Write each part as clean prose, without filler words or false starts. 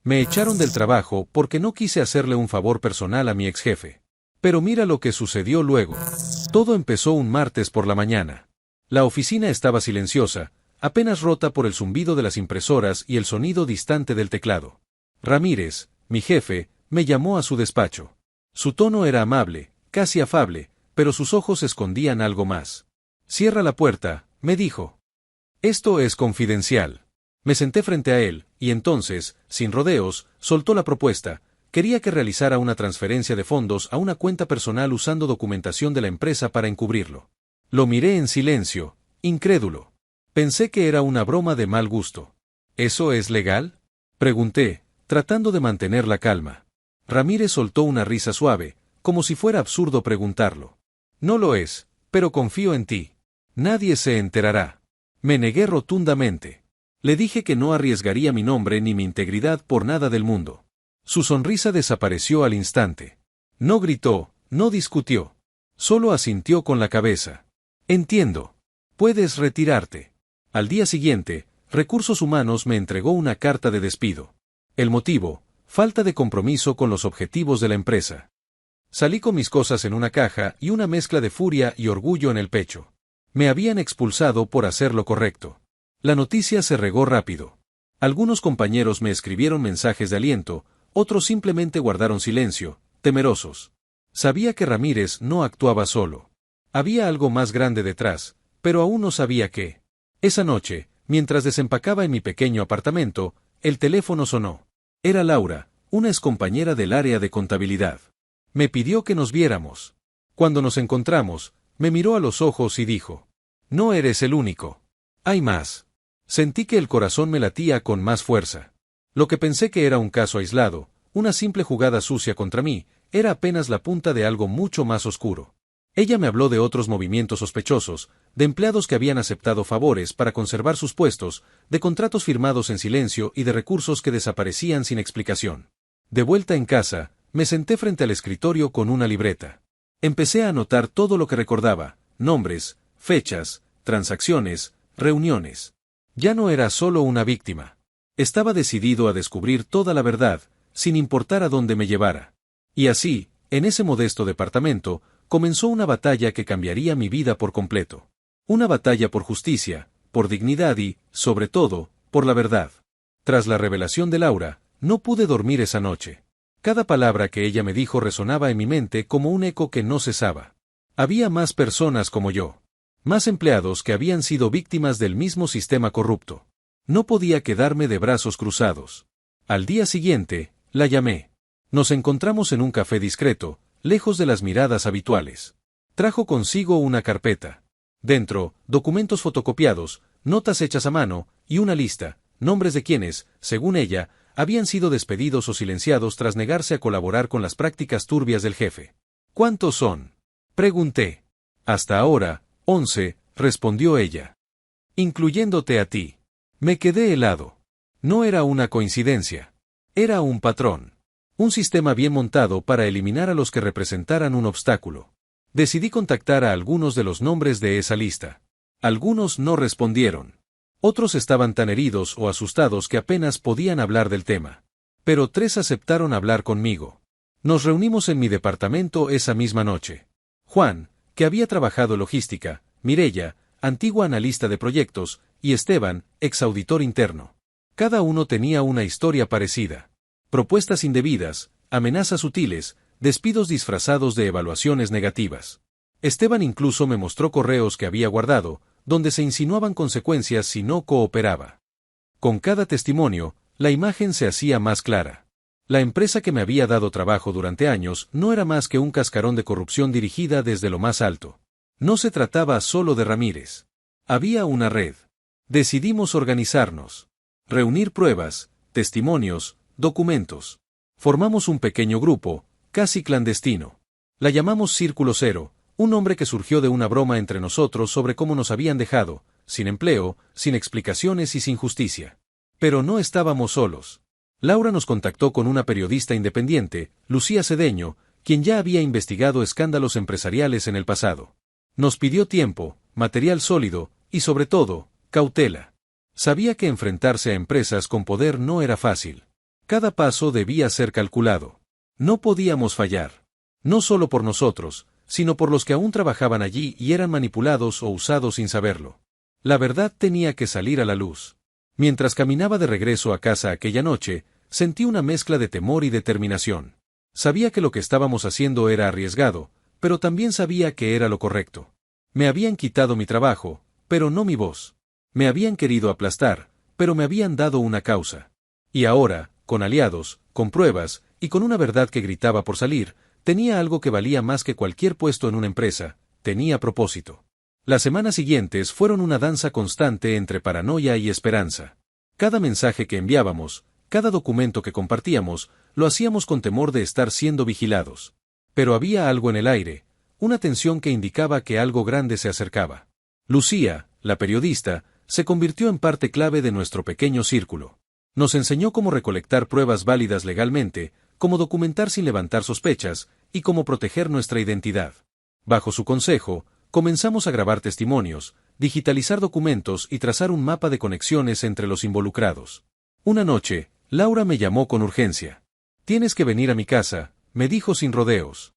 Me echaron del trabajo porque no quise hacerle un favor personal a mi ex jefe. Pero mira lo que sucedió luego. Todo empezó un martes por la mañana. La oficina estaba silenciosa, apenas rota por el zumbido de las impresoras y el sonido distante del teclado. Ramírez, mi jefe, me llamó a su despacho. Su tono era amable, casi afable, pero sus ojos escondían algo más. «Cierra la puerta», me dijo. «Esto es confidencial». Me senté frente a él, y entonces, sin rodeos, soltó la propuesta. Quería que realizara una transferencia de fondos a una cuenta personal usando documentación de la empresa para encubrirlo. Lo miré en silencio, incrédulo. Pensé que era una broma de mal gusto. ¿Eso es legal?, pregunté, tratando de mantener la calma. Ramírez soltó una risa suave, como si fuera absurdo preguntarlo. «No lo es, pero confío en ti. Nadie se enterará». Me negué rotundamente. Le dije que no arriesgaría mi nombre ni mi integridad por nada del mundo. Su sonrisa desapareció al instante. No gritó, no discutió. Solo asintió con la cabeza. «Entiendo. Puedes retirarte». Al día siguiente, Recursos Humanos me entregó una carta de despido. El motivo: falta de compromiso con los objetivos de la empresa. Salí con mis cosas en una caja y una mezcla de furia y orgullo en el pecho. Me habían expulsado por hacer lo correcto. La noticia se regó rápido. Algunos compañeros me escribieron mensajes de aliento, otros simplemente guardaron silencio, temerosos. Sabía que Ramírez no actuaba solo. Había algo más grande detrás, pero aún no sabía qué. Esa noche, mientras desempacaba en mi pequeño apartamento, el teléfono sonó. Era Laura, una excompañera del área de contabilidad. Me pidió que nos viéramos. Cuando nos encontramos, me miró a los ojos y dijo: «No eres el único. Hay más». Sentí que el corazón me latía con más fuerza. Lo que pensé que era un caso aislado, una simple jugada sucia contra mí, era apenas la punta de algo mucho más oscuro. Ella me habló de otros movimientos sospechosos, de empleados que habían aceptado favores para conservar sus puestos, de contratos firmados en silencio y de recursos que desaparecían sin explicación. De vuelta en casa, me senté frente al escritorio con una libreta. Empecé a anotar todo lo que recordaba: nombres, fechas, transacciones, reuniones. Ya no era solo una víctima. Estaba decidido a descubrir toda la verdad, sin importar a dónde me llevara. Y así, en ese modesto departamento, comenzó una batalla que cambiaría mi vida por completo. Una batalla por justicia, por dignidad y, sobre todo, por la verdad. Tras la revelación de Laura, no pude dormir esa noche. Cada palabra que ella me dijo resonaba en mi mente como un eco que no cesaba. Había más personas como yo. Más empleados que habían sido víctimas del mismo sistema corrupto. No podía quedarme de brazos cruzados. Al día siguiente, la llamé. Nos encontramos en un café discreto, lejos de las miradas habituales. Trajo consigo una carpeta. Dentro, documentos fotocopiados, notas hechas a mano, y una lista, nombres de quienes, según ella, habían sido despedidos o silenciados tras negarse a colaborar con las prácticas turbias del jefe. «¿Cuántos son?», pregunté. «Hasta ahora, 11», respondió ella. «Incluyéndote a ti». Me quedé helado. No era una coincidencia. Era un patrón. Un sistema bien montado para eliminar a los que representaran un obstáculo. Decidí contactar a algunos de los nombres de esa lista. Algunos no respondieron. Otros estaban tan heridos o asustados que apenas podían hablar del tema. Pero 3 aceptaron hablar conmigo. Nos reunimos en mi departamento esa misma noche. Juan, que había trabajado logística; Mireya, antigua analista de proyectos; y Esteban, ex auditor interno. Cada uno tenía una historia parecida. Propuestas indebidas, amenazas sutiles, despidos disfrazados de evaluaciones negativas. Esteban incluso me mostró correos que había guardado, donde se insinuaban consecuencias si no cooperaba. Con cada testimonio, la imagen se hacía más clara. La empresa que me había dado trabajo durante años no era más que un cascarón de corrupción dirigida desde lo más alto. No se trataba solo de Ramírez. Había una red. Decidimos organizarnos. Reunir pruebas, testimonios, documentos. Formamos un pequeño grupo, casi clandestino. La llamamos Círculo Cero, un nombre que surgió de una broma entre nosotros sobre cómo nos habían dejado, sin empleo, sin explicaciones y sin justicia. Pero no estábamos solos. Laura nos contactó con una periodista independiente, Lucía Cedeño, quien ya había investigado escándalos empresariales en el pasado. Nos pidió tiempo, material sólido, y sobre todo, cautela. Sabía que enfrentarse a empresas con poder no era fácil. Cada paso debía ser calculado. No podíamos fallar. No solo por nosotros, sino por los que aún trabajaban allí y eran manipulados o usados sin saberlo. La verdad tenía que salir a la luz. Mientras caminaba de regreso a casa aquella noche, sentí una mezcla de temor y determinación. Sabía que lo que estábamos haciendo era arriesgado, pero también sabía que era lo correcto. Me habían quitado mi trabajo, pero no mi voz. Me habían querido aplastar, pero me habían dado una causa. Y ahora, con aliados, con pruebas, y con una verdad que gritaba por salir, tenía algo que valía más que cualquier puesto en una empresa, tenía propósito. Las semanas siguientes fueron una danza constante entre paranoia y esperanza. Cada mensaje que enviábamos, cada documento que compartíamos, lo hacíamos con temor de estar siendo vigilados. Pero había algo en el aire, una tensión que indicaba que algo grande se acercaba. Lucía, la periodista, se convirtió en parte clave de nuestro pequeño círculo. Nos enseñó cómo recolectar pruebas válidas legalmente, cómo documentar sin levantar sospechas, y cómo proteger nuestra identidad. Bajo su consejo, comenzamos a grabar testimonios, digitalizar documentos y trazar un mapa de conexiones entre los involucrados. Una noche, Laura me llamó con urgencia. «Tienes que venir a mi casa», me dijo sin rodeos.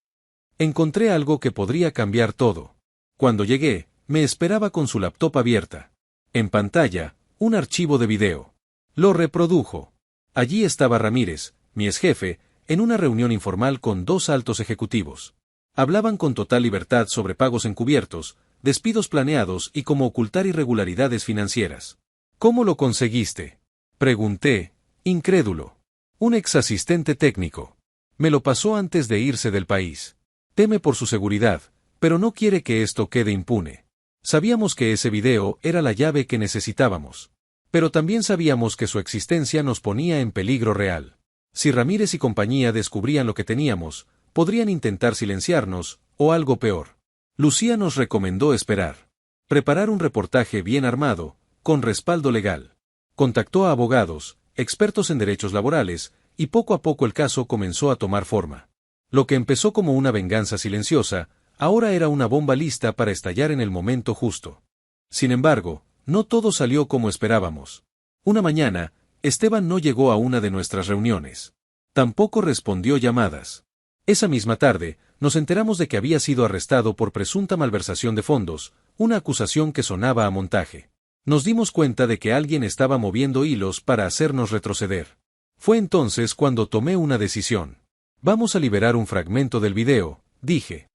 Encontré algo que podría cambiar todo. Cuando llegué, me esperaba con su laptop abierta. En pantalla, un archivo de video. Lo reprodujo. Allí estaba Ramírez, mi exjefe, en una reunión informal con 2 altos ejecutivos. Hablaban con total libertad sobre pagos encubiertos, despidos planeados y cómo ocultar irregularidades financieras. «¿Cómo lo conseguiste?», pregunté, incrédulo. «Un ex asistente técnico. Me lo pasó antes de irse del país. Teme por su seguridad, pero no quiere que esto quede impune». Sabíamos que ese video era la llave que necesitábamos. Pero también sabíamos que su existencia nos ponía en peligro real. Si Ramírez y compañía descubrían lo que teníamos, podrían intentar silenciarnos, o algo peor. Lucía nos recomendó esperar. Preparar un reportaje bien armado, con respaldo legal. Contactó a abogados, expertos en derechos laborales, y poco a poco el caso comenzó a tomar forma. Lo que empezó como una venganza silenciosa, ahora era una bomba lista para estallar en el momento justo. Sin embargo, no todo salió como esperábamos. Una mañana, Esteban no llegó a una de nuestras reuniones. Tampoco respondió llamadas. Esa misma tarde, nos enteramos de que había sido arrestado por presunta malversación de fondos, una acusación que sonaba a montaje. Nos dimos cuenta de que alguien estaba moviendo hilos para hacernos retroceder. Fue entonces cuando tomé una decisión. «Vamos a liberar un fragmento del video», dije.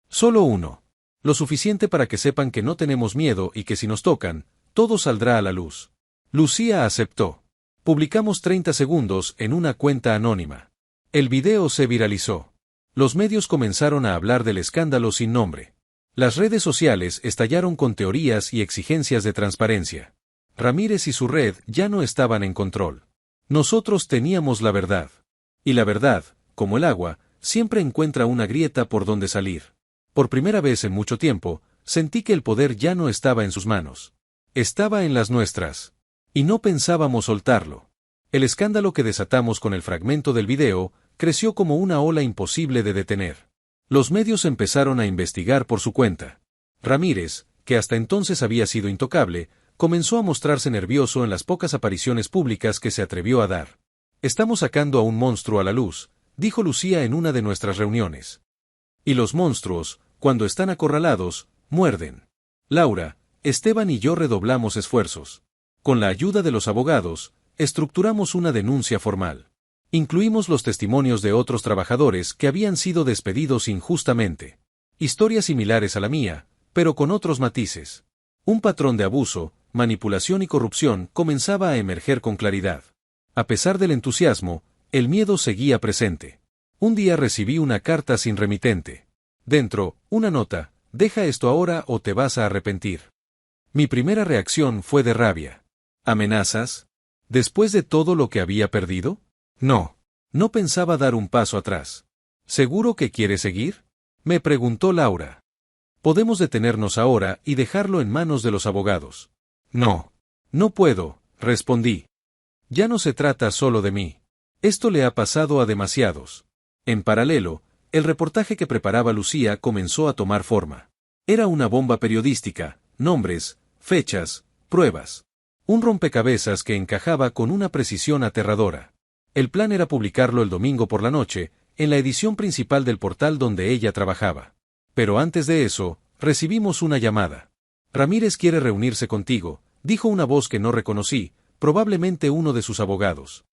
«Solo uno. Lo suficiente para que sepan que no tenemos miedo y que si nos tocan, todo saldrá a la luz». Lucía aceptó. Publicamos 30 segundos en una cuenta anónima. El video se viralizó. Los medios comenzaron a hablar del escándalo sin nombre. Las redes sociales estallaron con teorías y exigencias de transparencia. Ramírez y su red ya no estaban en control. Nosotros teníamos la verdad. Y la verdad, como el agua, siempre encuentra una grieta por donde salir. Por primera vez en mucho tiempo, sentí que el poder ya no estaba en sus manos. Estaba en las nuestras. Y no pensábamos soltarlo. El escándalo que desatamos con el fragmento del video creció como una ola imposible de detener. Los medios empezaron a investigar por su cuenta. Ramírez, que hasta entonces había sido intocable, comenzó a mostrarse nervioso en las pocas apariciones públicas que se atrevió a dar. «Estamos sacando a un monstruo a la luz», dijo Lucía en una de nuestras reuniones. «Y los monstruos, cuando están acorralados, muerden». Laura, Esteban y yo redoblamos esfuerzos. Con la ayuda de los abogados, estructuramos una denuncia formal. Incluimos los testimonios de otros trabajadores que habían sido despedidos injustamente. Historias similares a la mía, pero con otros matices. Un patrón de abuso, manipulación y corrupción comenzaba a emerger con claridad. A pesar del entusiasmo, el miedo seguía presente. Un día recibí una carta sin remitente. Dentro, una nota: «Deja esto ahora o te vas a arrepentir». Mi primera reacción fue de rabia. ¿Amenazas? ¿Después de todo lo que había perdido? No. No pensaba dar un paso atrás. ¿Seguro que quiere seguir?, me preguntó Laura. «Podemos detenernos ahora y dejarlo en manos de los abogados». «No. No puedo», respondí. «Ya no se trata solo de mí. Esto le ha pasado a demasiados». En paralelo, el reportaje que preparaba Lucía comenzó a tomar forma. Era una bomba periodística, nombres, fechas, pruebas. Un rompecabezas que encajaba con una precisión aterradora. El plan era publicarlo el domingo por la noche, en la edición principal del portal donde ella trabajaba. Pero antes de eso, recibimos una llamada. Ramírez quiere reunirse contigo, dijo una voz que no reconocí, probablemente uno de sus abogados.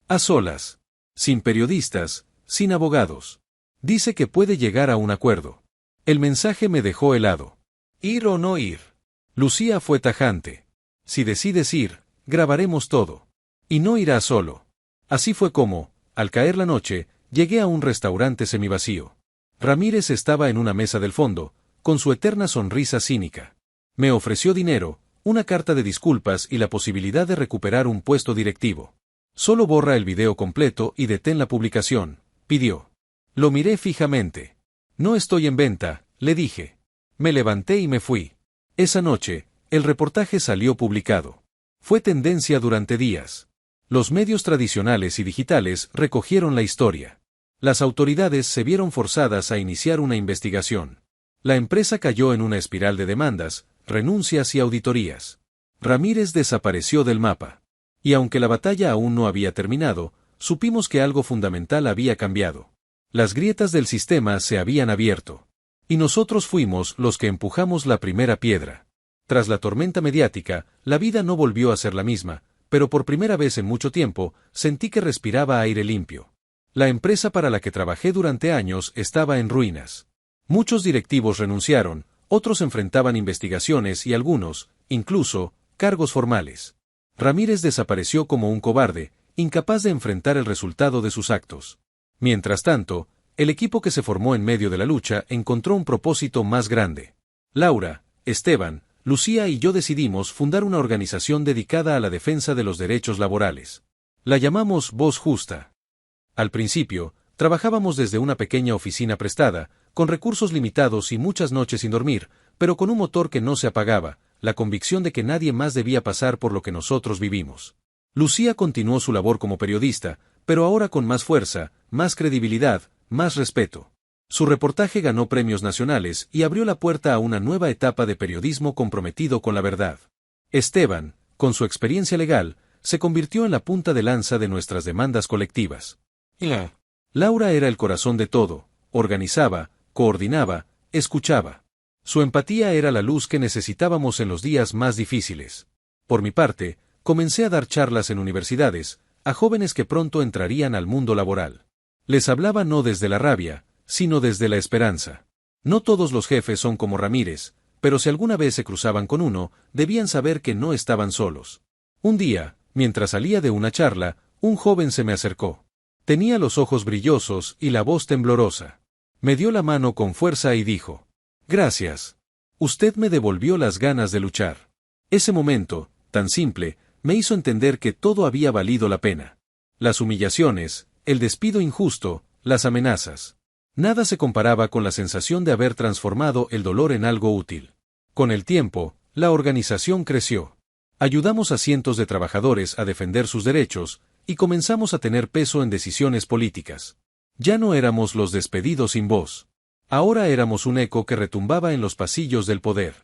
A solas. Sin periodistas, sin abogados. Dice que puede llegar a un acuerdo. El mensaje me dejó helado. ¿Ir o no ir? Lucía fue tajante. Si decides ir, grabaremos todo. Y no irás solo. Así fue como, al caer la noche, llegué a un restaurante semivacío. Ramírez estaba en una mesa del fondo, con su eterna sonrisa cínica. Me ofreció dinero, una carta de disculpas y la posibilidad de recuperar un puesto directivo. Solo borra el video completo y detén la publicación, pidió. Lo miré fijamente. No estoy en venta, le dije. Me levanté y me fui. Esa noche, el reportaje salió publicado. Fue tendencia durante días. Los medios tradicionales y digitales recogieron la historia. Las autoridades se vieron forzadas a iniciar una investigación. La empresa cayó en una espiral de demandas, renuncias y auditorías. Ramírez desapareció del mapa. Y aunque la batalla aún no había terminado, supimos que algo fundamental había cambiado. Las grietas del sistema se habían abierto. Y nosotros fuimos los que empujamos la primera piedra. Tras la tormenta mediática, la vida no volvió a ser la misma, pero por primera vez en mucho tiempo, sentí que respiraba aire limpio. La empresa para la que trabajé durante años estaba en ruinas. Muchos directivos renunciaron, otros enfrentaban investigaciones y algunos, incluso, cargos formales. Ramírez desapareció como un cobarde, incapaz de enfrentar el resultado de sus actos. Mientras tanto, el equipo que se formó en medio de la lucha encontró un propósito más grande. Laura, Esteban, Lucía y yo decidimos fundar una organización dedicada a la defensa de los derechos laborales. La llamamos Voz Justa. Al principio, trabajábamos desde una pequeña oficina prestada, con recursos limitados y muchas noches sin dormir, pero con un motor que no se apagaba, la convicción de que nadie más debía pasar por lo que nosotros vivimos. Lucía continuó su labor como periodista, pero ahora con más fuerza, más credibilidad, más respeto. Su reportaje ganó premios nacionales y abrió la puerta a una nueva etapa de periodismo comprometido con la verdad. Esteban, con su experiencia legal, se convirtió en la punta de lanza de nuestras demandas colectivas. Laura era el corazón de todo, organizaba, coordinaba, escuchaba. Su empatía era la luz que necesitábamos en los días más difíciles. Por mi parte, comencé a dar charlas en universidades, a jóvenes que pronto entrarían al mundo laboral. Les hablaba no desde la rabia, sino desde la esperanza. No todos los jefes son como Ramírez, pero si alguna vez se cruzaban con uno, debían saber que no estaban solos. Un día, mientras salía de una charla, un joven se me acercó. Tenía los ojos brillosos y la voz temblorosa. Me dio la mano con fuerza y dijo: «Gracias. Usted me devolvió las ganas de luchar». Ese momento, tan simple, me hizo entender que todo había valido la pena. Las humillaciones, el despido injusto, las amenazas. Nada se comparaba con la sensación de haber transformado el dolor en algo útil. Con el tiempo, la organización creció. Ayudamos a cientos de trabajadores a defender sus derechos, y comenzamos a tener peso en decisiones políticas. Ya no éramos los despedidos sin voz. Ahora éramos un eco que retumbaba en los pasillos del poder.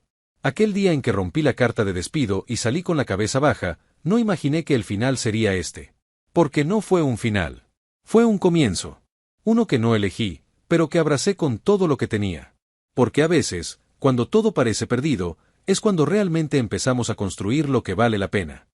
Aquel día en que rompí la carta de despido y salí con la cabeza baja, no imaginé que el final sería este. Porque no fue un final. Fue un comienzo. Uno que no elegí, pero que abracé con todo lo que tenía. Porque a veces, cuando todo parece perdido, es cuando realmente empezamos a construir lo que vale la pena.